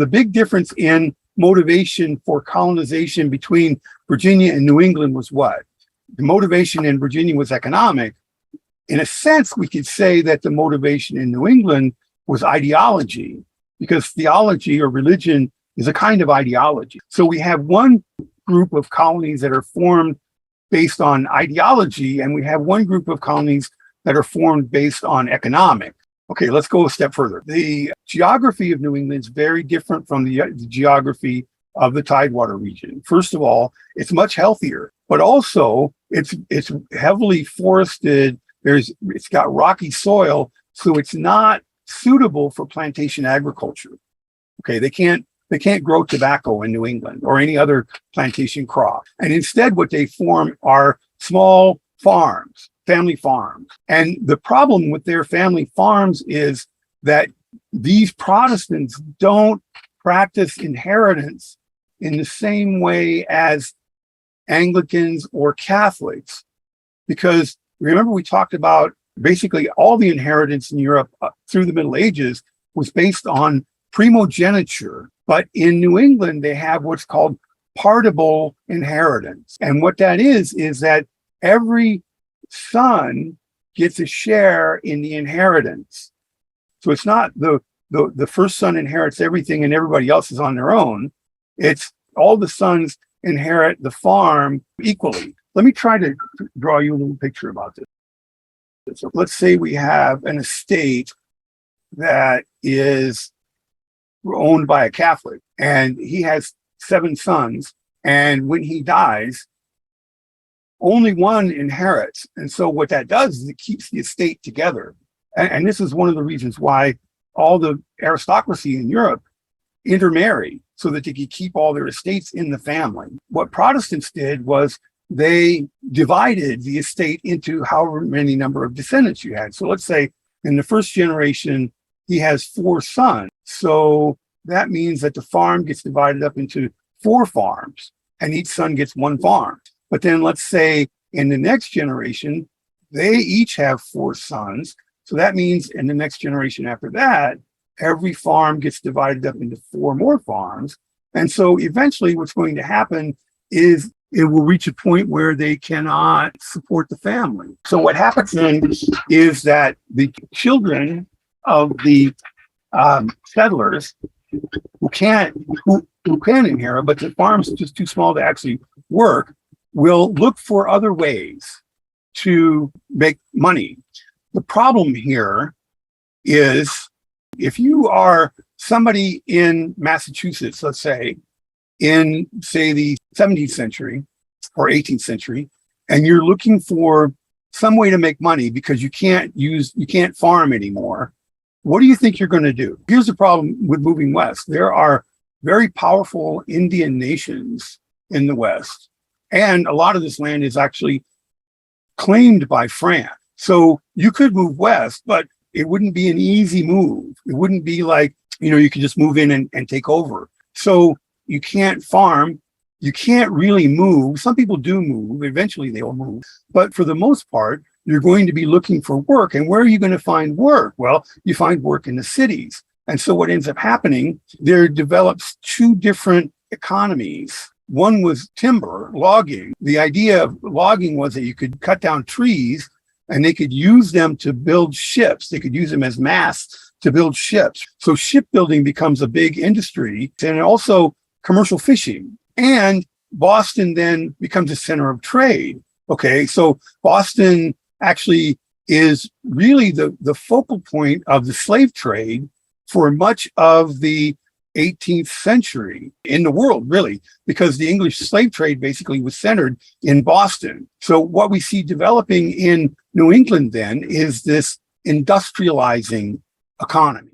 the big difference in motivation for colonization between Virginia and New England was what? The motivation in Virginia was economic. In a sense, we could say that the motivation in New England was ideology, because theology or religion is a kind of ideology. So we have one group of colonies that are formed based on ideology, and we have one group of colonies that are formed based on economic. Okay, let's go a step further. The geography of New England is very different from the geography of the Tidewater region. First of all, it's much healthier, but also it's heavily forested. It's got rocky soil, so it's not suitable for plantation agriculture. Okay, they can't grow tobacco in New England or any other plantation crop. And instead, what they form are small farms, family farms. And the problem with their family farms is that these Protestants don't practice inheritance in the same way as Anglicans or Catholics. Because remember, we talked about basically all the inheritance in Europe through the Middle Ages was based on primogeniture. But in New England, they have what's called partible inheritance. And what that is that every son gets a share in the inheritance. So it's not the first son inherits everything and everybody else is on their own. It's all the sons inherit the farm equally. Let me try to draw you a little picture about this. So let's say we have an estate that is owned by a Catholic, and he has 7 sons, and when he dies, only one inherits. And so what that does is it keeps the estate together. And this is one of the reasons why all the aristocracy in Europe intermarry, so that they could keep all their estates in the family. What Protestants did was they divided the estate into however many number of descendants you had. So let's say in the first generation, he has 4 sons. So that means that the farm gets divided up into 4 farms, and each son gets 1 farm. But then let's say in the next generation, they each have 4 sons. So that means in the next generation after that, every farm gets divided up into 4 more farms. And so eventually what's going to happen is it will reach a point where they cannot support the family. So what happens then is that the children of the settlers who can inherit, but the farm's just too small to actually work, will look for other ways to make money. The problem here is if you are somebody in Massachusetts, let's say, in, say, the 17th century or 18th century, and you're looking for some way to make money because you can't farm anymore, what do you think you're going to do? Here's the problem with moving west. There are very powerful Indian nations in the West, and a lot of this land is actually claimed by France. So you could move west, but it wouldn't be an easy move. It wouldn't be like, you could just move in and take over. So you can't farm. You can't really move. Some people do move. Eventually they will move. But for the most part, you're going to be looking for work. And where are you going to find work? Well, you find work in the cities. And so what ends up happening, there develops 2 different economies. One was timber, logging. The idea of logging was that you could cut down trees and they could use them to build ships. They could use them as masts to build ships. So shipbuilding becomes a big industry, and also commercial fishing. And Boston then becomes a center of trade. Okay, so Boston actually is really the focal point of the slave trade for much of the 18th century in the world, really, because the English slave trade basically was centered in Boston. So what we see developing in New England then is this industrializing economy.